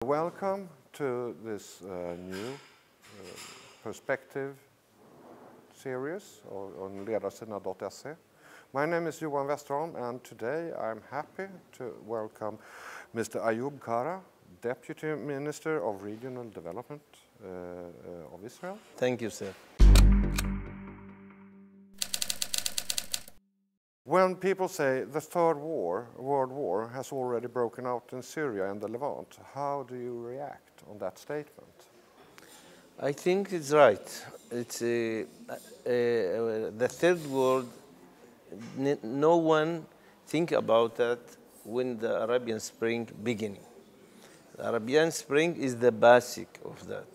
Welcome to this new perspective series on Ledarsida.se. My name is Johan Westerholm, and today I'm happy to welcome Mr. Ayub Kara, Deputy Minister of Regional Development of Israel. Thank you, sir. When people say the Third World War has already broken out in Syria and the Levant, how do you react on that statement? I think it's right. It's the Third World. No one think about that when the Arabian Spring beginning. The Arabian Spring is the basic of that.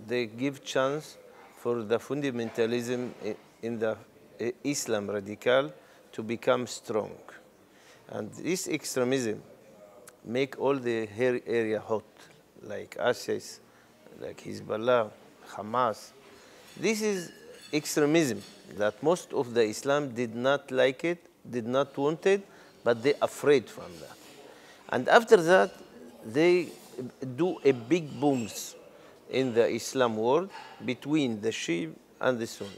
They give chance for the fundamentalism in the Islam radical to become strong. And this extremism make all the area hot, like ISIS, like Hezbollah, Hamas. This is extremism that most of the Islam did not like it, did not want it, but they're afraid from that. And after that, they do a big booms in the Islam world between the Shia and the Sunni.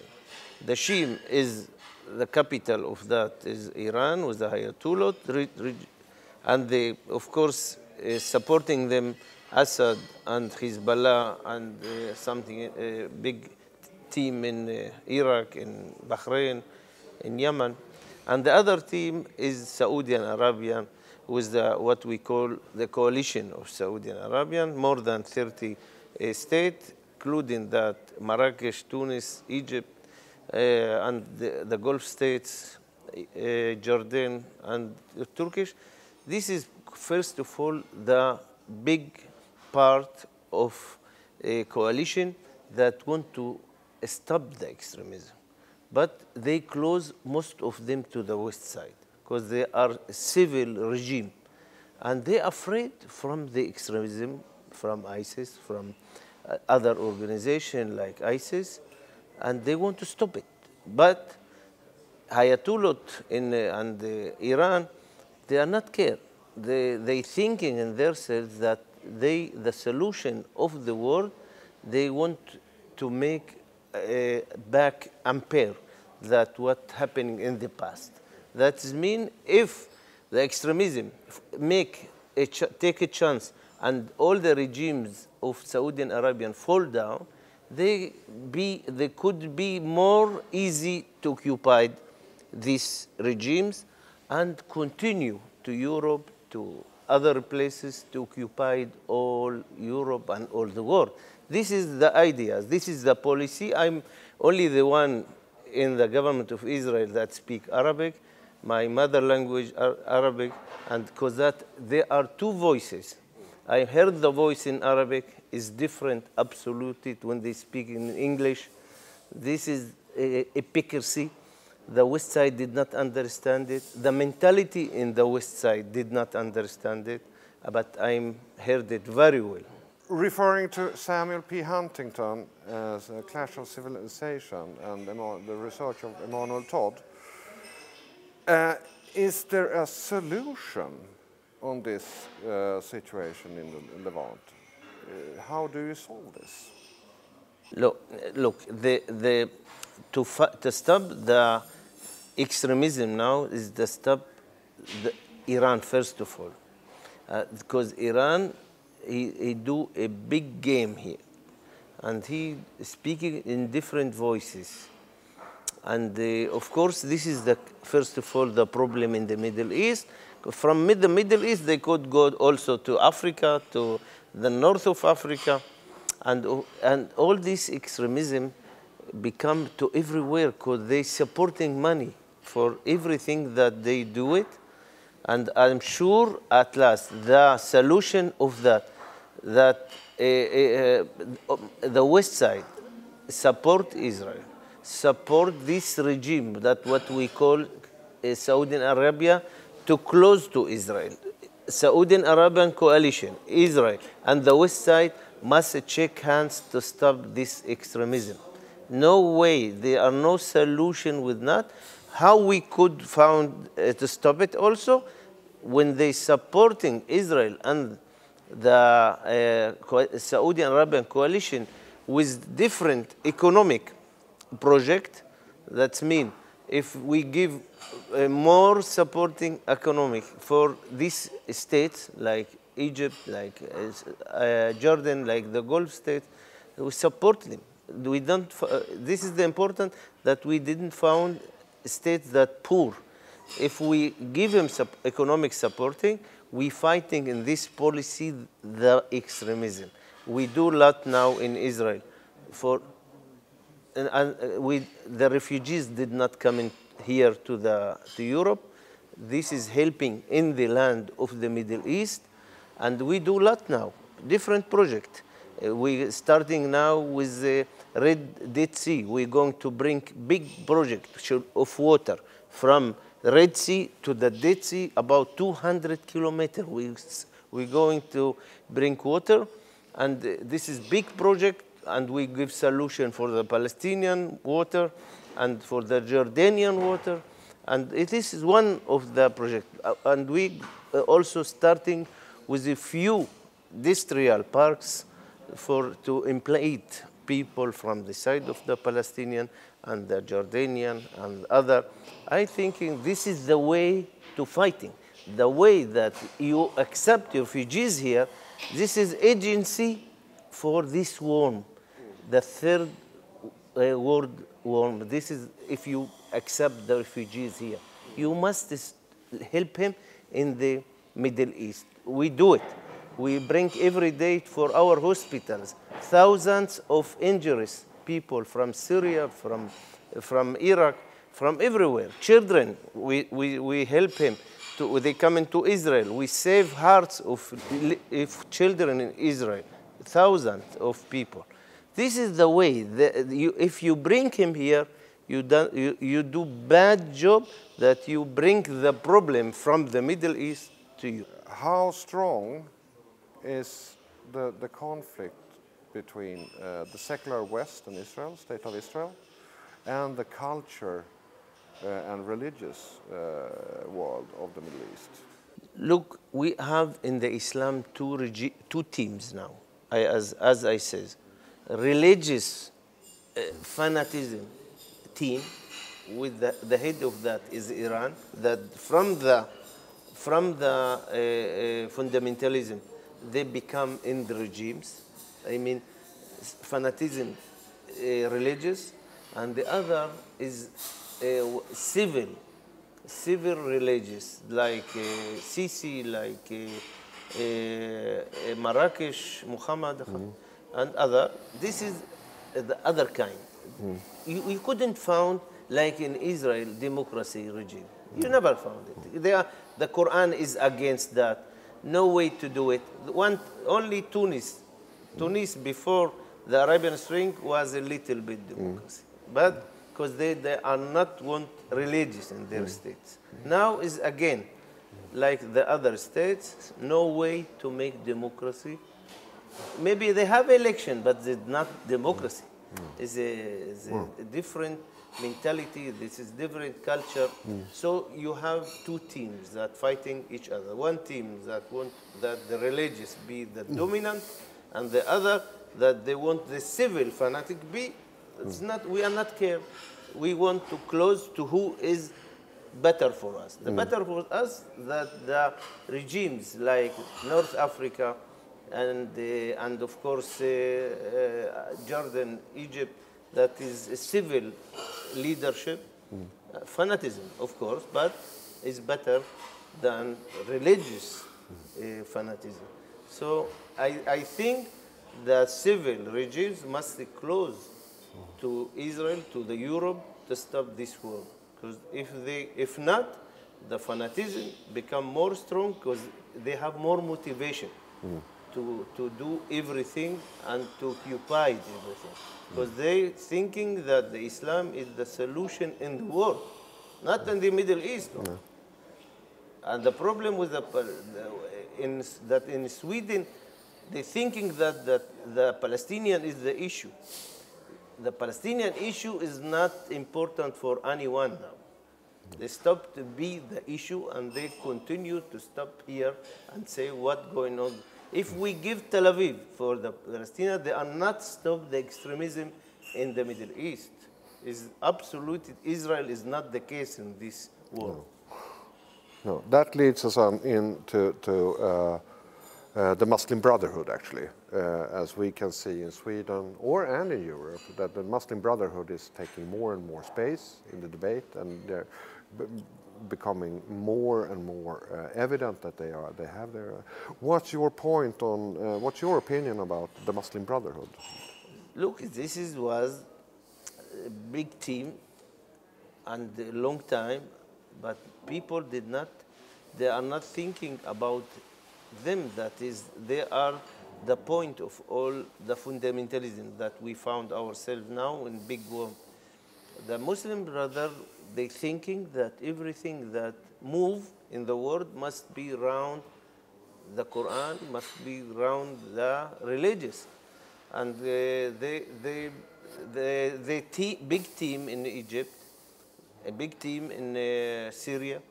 The Shia is the capital of that is Iran with the Ayatollah, and they, of course, supporting them, Assad and Hezbollah and something a big team in Iraq, in Bahrain, in Yemen, and the other team is Saudi Arabia, with what we call the coalition of Saudi Arabia, more than 30 states, including that Marrakesh, Tunis, Egypt, and the Gulf states, Jordan and Turkish. This is, first of all, the big part of a coalition that want to stop the extremism. But they close most of them to the west side because they are a civil regime. And they are afraid from the extremism, from ISIS, from other organizations like ISIS, and they want to stop it. But Ayatollah and Iran, they are not care. They thinking in themselves that the solution of the world, they want to make back ampere that what happening in the past. That means if the extremism take a chance and all the regimes of Saudi Arabia fall down, they could be more easy to occupy these regimes and continue to Europe, to other places, to occupy all Europe and all the world. This is the idea. This is the policy. I'm only the one in the government of Israel that speak Arabic. My mother language Arabic, and because that there are two voices. I heard the voice in Arabic is different absolutely when they speak in English. This is hypocrisy. The West Side did not understand it. The mentality in the West Side did not understand it, but I heard it very well. Referring to Samuel P. Huntington as a Clash of Civilization and the research of Emmanuel Todd, is there a solution on this situation in the Levant? How do you solve this? Look, to stop the extremism now is to stop Iran first of all, because Iran he do a big game here, and he speaking in different voices. And of course, this is first of all the problem in the Middle East. From the Middle East, they could go also to Africa, to the north of Africa, and all this extremism become to everywhere because they supporting money for everything that they do it. And I'm sure at last the solution of that the West Side support Israel, support this regime that what we call Saudi Arabia to close to Israel. Saudi Arabian coalition, Israel, and the West Side must shake hands to stop this extremism. No way, there are no solution with that. How we could found to stop it also when they supporting Israel and the Saudi Arabian coalition with different economic project. That means if we give more supporting economic for these states like Egypt, like Jordan, like the Gulf states, we support them. We don't. This is the important that we didn't found states that poor. If we give them economic supporting, we fighting in this policy the extremism. We do a lot now in Israel. The refugees did not come in here to Europe. This is helping in the land of the Middle East, and we do a lot now, different project. We starting now with the Dead Sea. We're going to bring big project of water from Red Sea to the Dead Sea, about 200 kilometers. We're going to bring water, and this is big project, and we give solution for the Palestinian water and for the Jordanian water, and it is one of the project. And we also starting with a few industrial parks to employ people from the side of the Palestinian and the Jordanian and other. I think this is the way to fighting. The way that you accept refugees here, this is agency for this war, the third world war. This is if you accept the refugees here. You must help him in the Middle East. We do it. We bring every day for our hospitals thousands of injuries, people from Syria, from Iraq, from everywhere. Children, we help him. They come into Israel. We save hearts of children in Israel, thousands of people. This is the way. If you bring him here, you do bad job that you bring the problem from the Middle East to you. How strong is the conflict between the secular West and Israel, State of Israel, and the culture and religious world of the Middle East? Look, we have in the Islam two teams now, as I said. Religious fanaticism team, with the head of that is Iran, that from the fundamentalism, they become in the regimes. I mean, fanaticism, religious, and the other is civil religious, like Sisi, like Marrakesh, Muhammad, and other. This is the other kind. You couldn't found, like in Israel, democracy regime. You never found it. The Quran is against that. No way to do it. Only Tunis before the Arabian Spring was a little bit democracy, but because they are not want religious in their states. Now is again, like the other states, no way to make democracy. Maybe they have election, but it's not democracy. It's a different mentality. This is different culture. So you have two teams that fighting each other. One team that want that the religious be the dominant, and the other that they want the civil fanatic be. It's not. We are not care. We want to close to who is better for us. The better for us that the regimes like North Africa and of course Jordan, Egypt, that is a civil leadership, fanatism, of course, but is better than religious fanatism. So I think the civil regimes must close to Israel, to the Europe, to stop this war. Because if not, the fanatism become more strong because they have more motivation to do everything and to occupy everything. Because they thinking that the Islam is the solution in the world, not in the Middle East. No. And the problem with in Sweden, they thinking that the Palestinian is the issue. The Palestinian issue is not important for anyone now. They stop to be the issue and they continue to stop here and say what's going on If we give Tel Aviv for the Palestinians, they are not stop the extremism in the Middle East. Is absolute. Israel is not the case in this war. No, that leads us on into the Muslim Brotherhood, actually, as we can see in Sweden and in Europe, that the Muslim Brotherhood is taking more and more space in the debate, and they're becoming more and more evident that they have their. What's your point on? What's your opinion about the Muslim Brotherhood? Look, this was a big team and a long time, but people they are not thinking about them. That is, they are the point of all the fundamentalism that we found ourselves now in big war. The Muslim brother, they thinking that everything that move in the world must be around the Quran, must be around the religious. And big team in Egypt, a big team in Syria,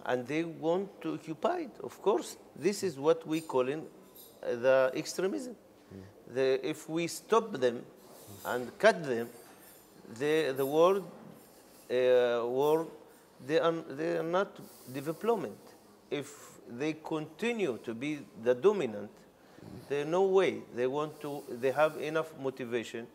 and they want to occupy it. Of course, this is what we call in the extremism. If we stop them and cut them, the world war, they are not development. If they continue to be the dominant, there's no way they have enough motivation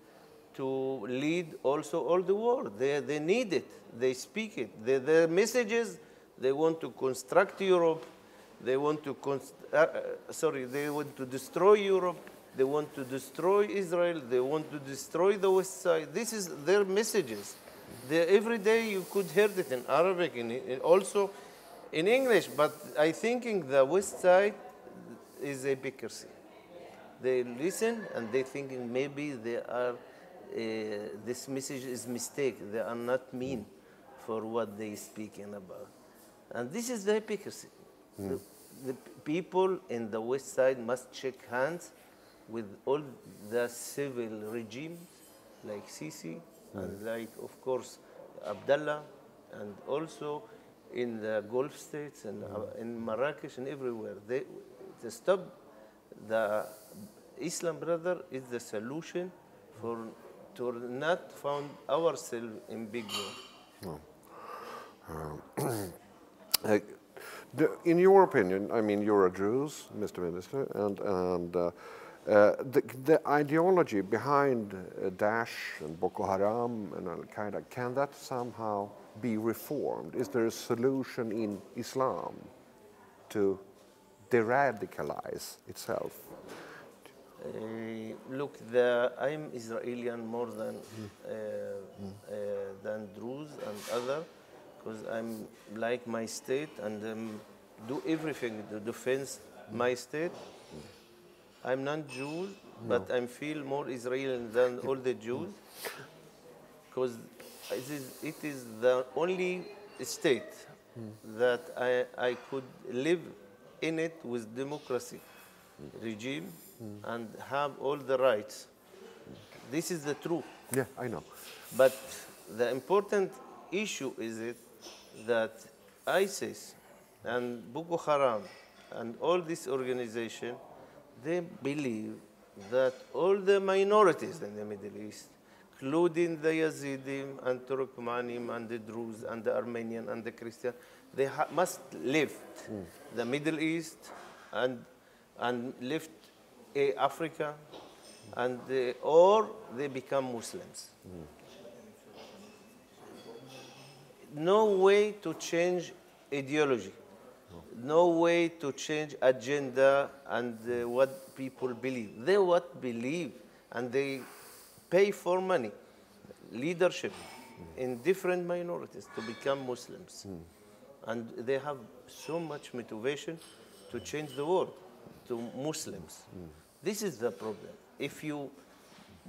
to lead also all the world. They need it. They speak it. Their messages, they want to construct Europe. They want to they want to destroy Europe. They want to destroy Israel. They want to destroy the West Side. This is their messages. Every day you could hear it in Arabic and also in English. But I think the West Side is a hypocrisy. They listen and they thinking maybe they are this message is mistake. They are not mean for what they speaking about, and this is the hypocrisy. The people in the West Side must shake hands with all the civil regimes like Sisi and like, of course, Abdullah, and also in the Gulf states and in Marrakesh and everywhere. To stop the Islam brother is the solution to not found ourselves in big war. In your opinion, I mean, you're a Jew, Mr. Minister, and the ideology behind Daesh and Boko Haram and Al-Qaeda, can that somehow be reformed? Is there a solution in Islam to de-radicalize itself? Look, I'm Israeli more than Druze and other, because I'm like my state and do everything to defend my state. I'm not Jews, but I feel more Israeli than all the Jews, because it is the only state that I could live in it with democracy regime and have all the rights. This is the truth. Yeah, I know. But the important issue is that ISIS and Boko Haram and all this organization, they believe that all the minorities in the Middle East, including the Yazidim and Turkmenim and the Druze and the Armenian and the Christian, they must leave the Middle East and leave Africa, and or they become Muslims. No way to change ideology. No way to change agenda and what people believe. They believe, and they pay for money, leadership in different minorities to become Muslims. And they have so much motivation to change the world to Muslims. This is the problem. If you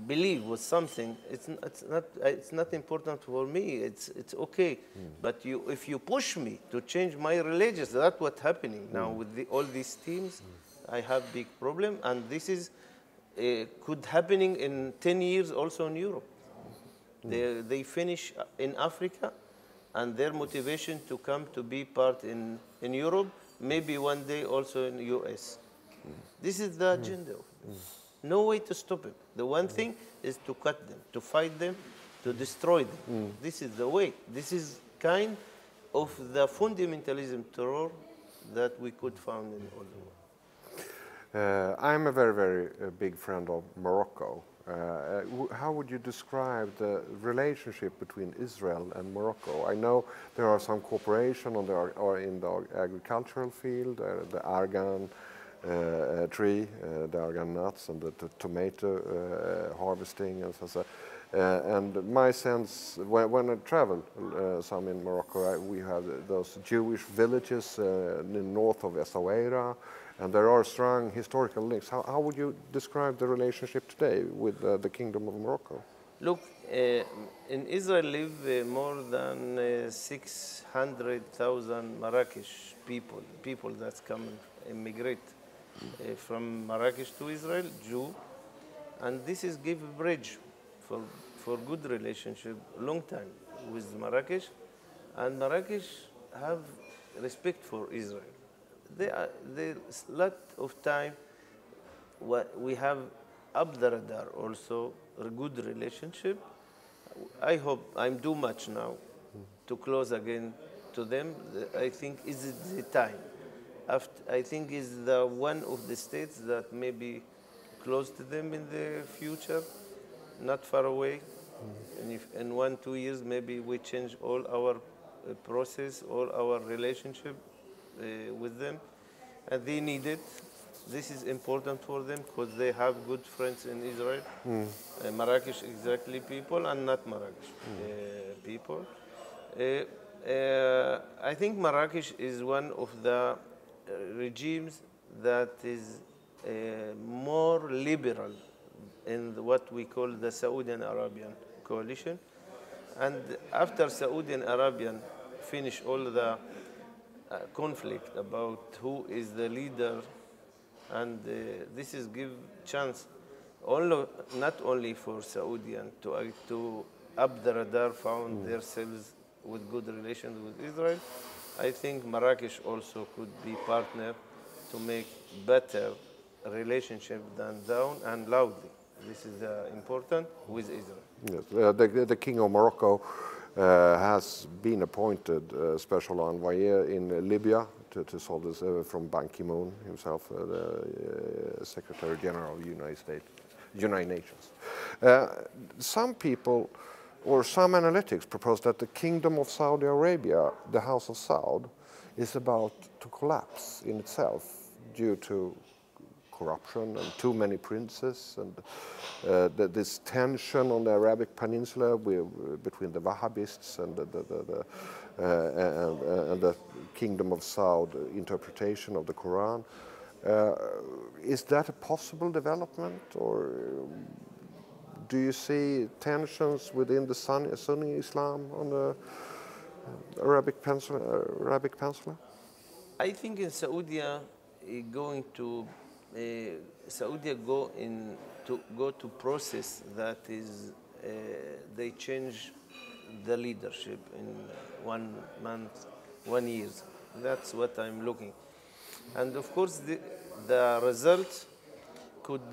believe with something, it's not important for me. It's okay. But if you push me to change my religion, that's what's happening now with all these teams. I have big problem, and this is could happening in 10 years also in Europe. They finish in Africa, and their motivation to come to be part in Europe, maybe one day also in the US. This is the agenda. No way to stop it. The one thing is to cut them, to fight them, to destroy them. This is the way. This is kind of the fundamentalism terror that we could find in all the world. I'm a very, very big friend of Morocco. How would you describe the relationship between Israel and Morocco? I know there are some cooperation or in the agricultural field, the argan tree, the argan nuts, and the tomato harvesting, and so. And my sense, when I travel some in Morocco, we have those Jewish villages in north of Essaouira, and there are strong historical links. How would you describe the relationship today with the Kingdom of Morocco? Look, in Israel live more than 600,000 Marrakesh people that come immigrate from Marrakesh to Israel, Jew, and this is give a bridge for good relationship, long time with Marrakesh, and Marrakesh have respect for Israel. There's a lot of time we have up the radar also a good relationship. I hope I'm do much now to close again to them. I think is it the time. I think is the one of the states that maybe close to them in the future, not far away. And if in 1-2 years maybe we change all our process, all our relationship with them, and they need it. This is important for them because they have good friends in Israel, Marrakesh exactly people, and not Marrakesh people. I think Marrakesh is one of the regimes that is more liberal in what we call the Saudi Arabian coalition. And after Saudi Arabian finish all the conflict about who is the leader, and this is give chance not only for Saudian to up the radar found themselves with good relations with Israel. I think Marrakesh also could be partner to make better relationship than down and loudly. This is important with Israel. Yes. The King of Morocco has been appointed special envoy in Libya to solve this from Ban Ki-moon himself, the Secretary General of the United Nations. Some people or some analytics propose that the Kingdom of Saudi Arabia, the House of Saud, is about to collapse in itself due to corruption and too many princes, and this tension on the Arabic Peninsula between the Wahhabists and the Kingdom of Saud interpretation of the Quran. Is that a possible development, or do you see tensions within the Sunni Islam on the Arabic Peninsula? I think in Saudi going to Saudi go to process that is they change the leadership in 1 month, 1 year. That's what I'm looking, and of course the result could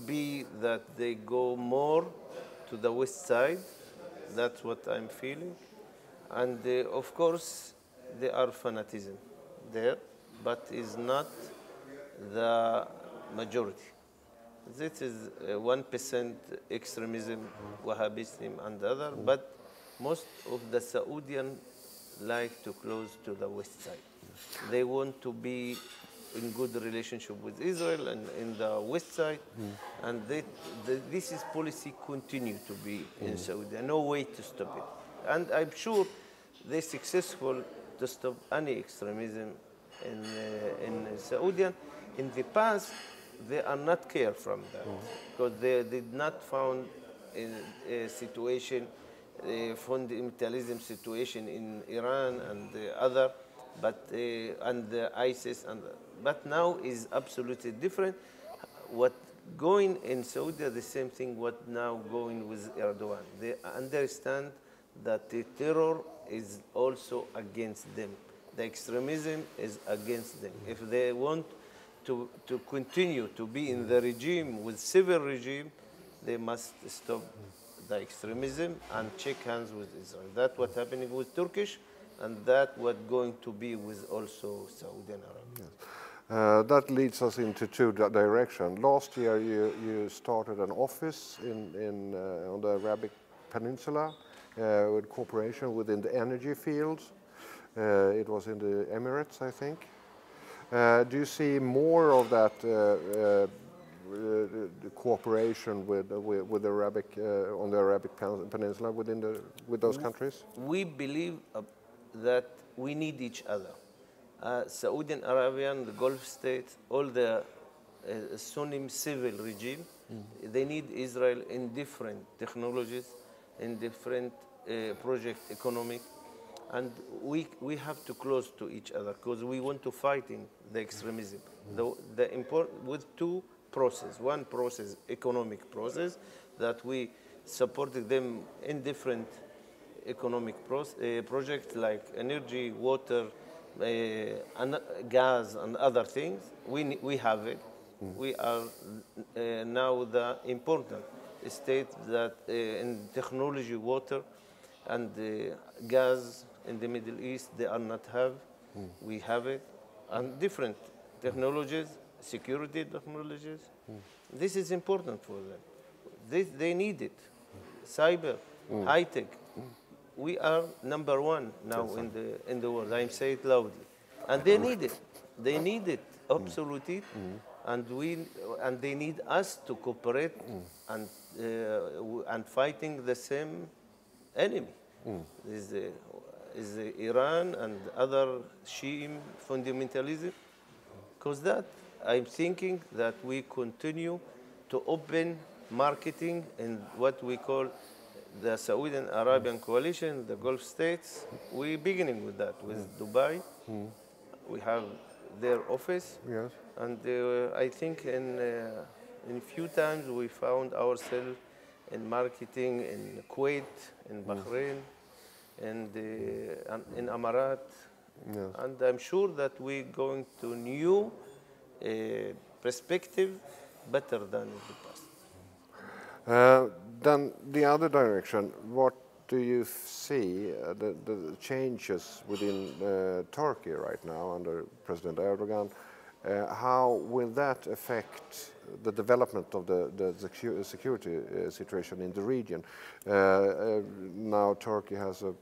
be that they go more to the west side. That's what I'm feeling, and of course there are fanaticism there, but is not the majority. This is 1% extremism, Wahhabism and other, but most of the Saudians like to close to the west side. They want to be in good relationship with Israel and in the west side, and this is policy continue to be in Saudi. No way to stop it, and I'm sure they're successful to stop any extremism in Saudi. In the past, they are not care from that because they did not found in a situation, fundamentalism situation in Iran and the other, but and ISIS but now is absolutely different. What going in Saudi, the same thing what now going with Erdogan. They understand that the terror is also against them. The extremism is against them. If they want to continue to be in the regime with civil regime, they must stop the extremism and shake hands with Israel. That's what's happening with Turkish, and that's what's going to be with also Saudi Arabia. Yes. That leads us into two directions. Last year, you started an office on the Arabic Peninsula with cooperation within the energy fields. It was in the Emirates, I think. Do you see more of that the cooperation with the Arabic on the Arabic Peninsula with those countries? We believe that we need each other. Saudi Arabia, the Gulf states, all the Sunni civil regime, they need Israel in different technologies, in different project economic, and we have to close to each other because we want to fighting the extremism. With two process. One process, economic process, that we supported them in different economic projects like energy, water, and gas, and other things. We have it. We are now the important state that in technology, water, and gas in the Middle East, they are not have. We have it. And different technologies, security technologies. This is important for them. They need it. Cyber, high tech. We are number one now in the world. I'm saying it loudly, and they need it. They need it absolutely, and they need us to cooperate and fighting the same enemy. Is Iran and other Shiite fundamentalism. Because that, I'm thinking that we continue to open marketing in what we call the Saudi Arabian coalition, the Gulf states. We're beginning with that, with Dubai. We have their office. Yes. And I think in a few times we found ourselves in marketing in Kuwait, in Bahrain, and in Amarat. Yes. And I'm sure that we're going to new perspective better than in the past. Then the other direction, what do you see the changes within Turkey right now under President Erdogan? How will that affect the development of the security situation in the region? Now Turkey has a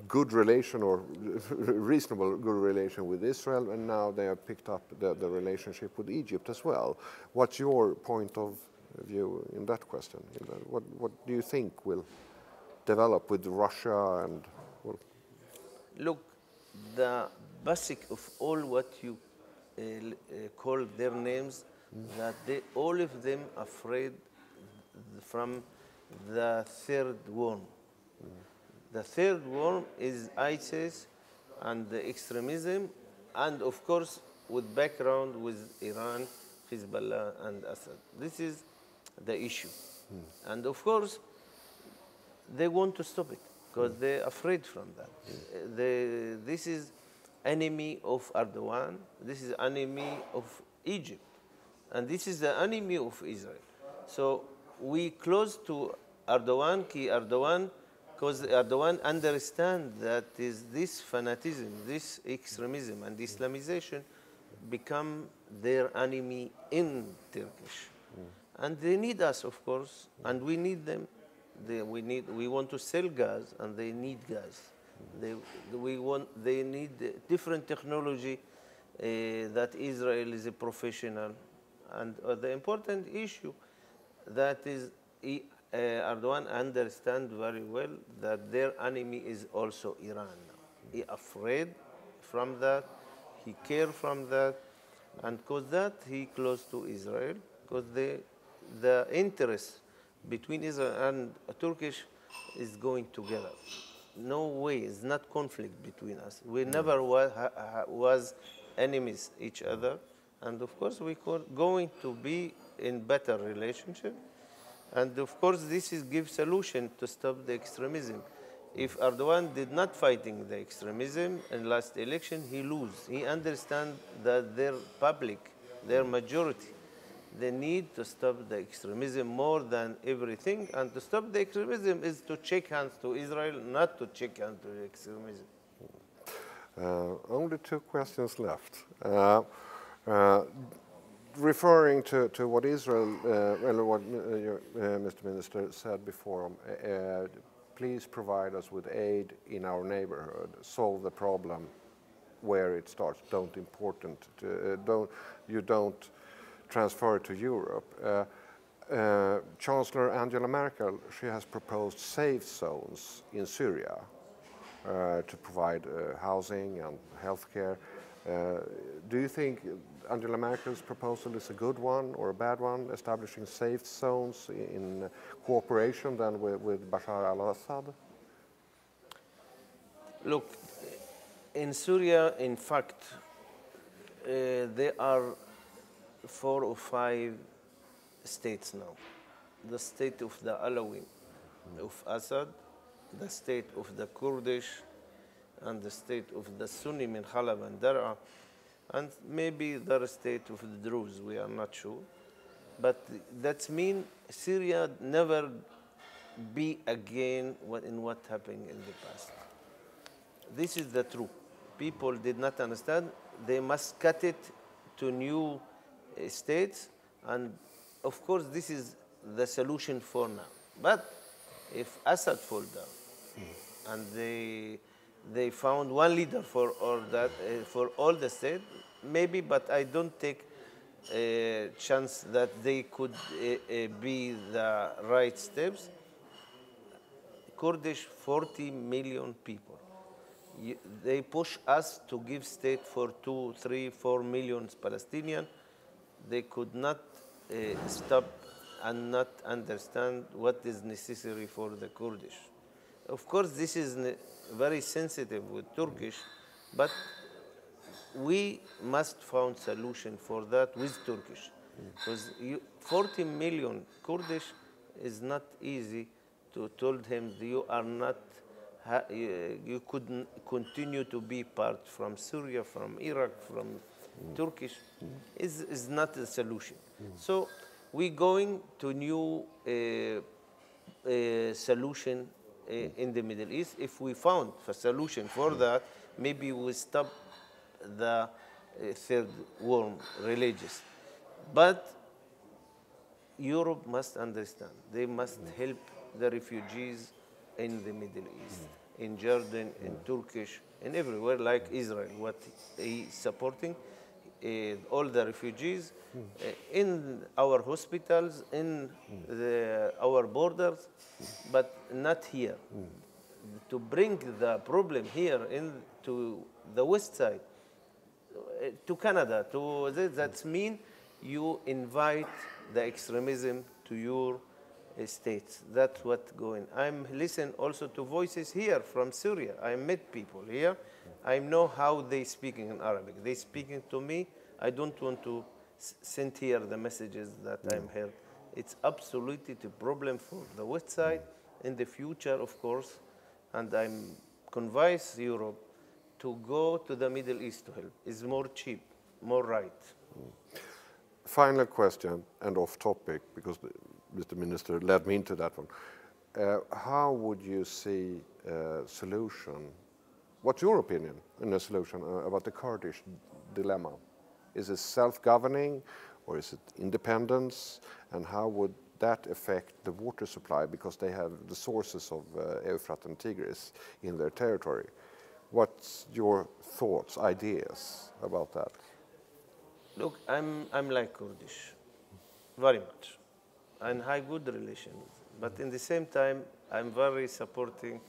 good relation, or reasonable good relation with Israel, and now they have picked up the relationship with Egypt as well. What's your point of view in that question? What do you think will develop with Russia and? Well, look, the basic of all what you call their names, that all of them afraid from the third worm. The third worm is ISIS and the extremism, and of course with background with Iran, Hezbollah, and Assad. This is the issue. And of course they want to stop it because they're afraid from that. This is enemy of Erdogan, this is enemy of Egypt, and this is the enemy of Israel. So we close to Erdogan, because Erdogan understands that this fanatism, this extremism and Islamization become their enemy in Turkish. And they need us, of course, and we need them. We want to sell gas, and they need gas. They need different technology that Israel is a professional. And the important issue that is Erdogan understands very well that their enemy is also Iran now. He afraid from that, he care from that, and because that he close to Israel, because the interest between Israel and Turkish is going together. No way, it's not conflict between us. We never was enemies each other, and of course we going to be in better relationship. And of course, this is give solution to stop the extremism. If Erdogan did not fighting the extremism in last election, he lose. He understand that their public, their majority, they need to stop the extremism more than everything. And to stop the extremism is to shake hands to Israel, not to shake hands to extremism. Only 2 questions left. Referring to what Israel, well, what Mr. Minister said before, please provide us with aid in our neighborhood, solve the problem where it starts. You don't transfer it to Europe. Chancellor Angela Merkel, she has proposed safe zones in Syria to provide housing and healthcare. Do you think Angela Merkel's proposal is a good one or a bad one, establishing safe zones in cooperation then with Bashar al-Assad? Look, in Syria, in fact, there are 4 or 5 states now. The state of the Alawim, of Assad, the state of the Kurdish, and the state of the Sunni min Khalab and Dar'a, and maybe the state of the Druze, we are not sure. But that means Syria never be again in what happened in the past. This is the truth. People did not understand. They must cut it to new states, and of course this is the solution for now. But if Assad fall down, and they found one leader for all the state, maybe, but I don't take a chance that they could be the right steps. Kurdish, 40 million people. They push us to give state for 2, 3, 4 million Palestinians. They could not stop and not understand what is necessary for the Kurdish. Of course, this is very sensitive with Turkish, but we must find solution for that with Turkish. Because 40 million Kurdish is not easy to tell him you are not, you couldn't continue to be part from Syria, from Iraq, from Turkish, is not a solution. So we're going to new solution in the Middle East. If we found a solution for that, maybe we stop the third world religious. But Europe must understand. They must help the refugees in the Middle East, in Jordan, in Turkish, and everywhere, like Israel, what he is supporting. All the refugees in our hospitals, in our borders, but not here. To bring the problem here into the west side, to Canada, that means you invite the extremism to your states. That's what's going. I'm listening also to voices here from Syria. I met people here. I know how they speaking in Arabic. They speaking to me. I don't want to send here the messages that I'm heard. It's absolutely the problem for the west side in the future, of course. And I'm convinced Europe to go to the Middle East to help. It's more cheap, more right. Final question, and off topic, because Mr. Minister led me into that one. How would you see a solution? What's your opinion in a solution about the Kurdish dilemma? Is it self-governing or is it independence? And how would that affect the water supply, because they have the sources of Euphrates and Tigris in their territory? What's your thoughts, ideas about that? Look, I'm like Kurdish, very much, and have good relations. But in the same time, I'm very supporting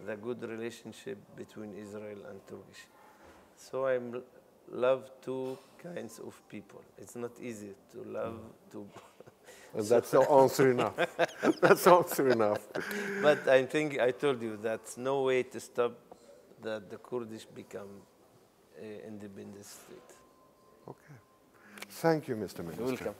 the good relationship between Israel and Turkish. So I love 2 kinds of people. It's not easy to love two. And that's the answer enough. That's answer enough. But I think I told you that's no way to stop that the Kurdish become independent state. Okay. Thank you, Mr. Minister. You're welcome.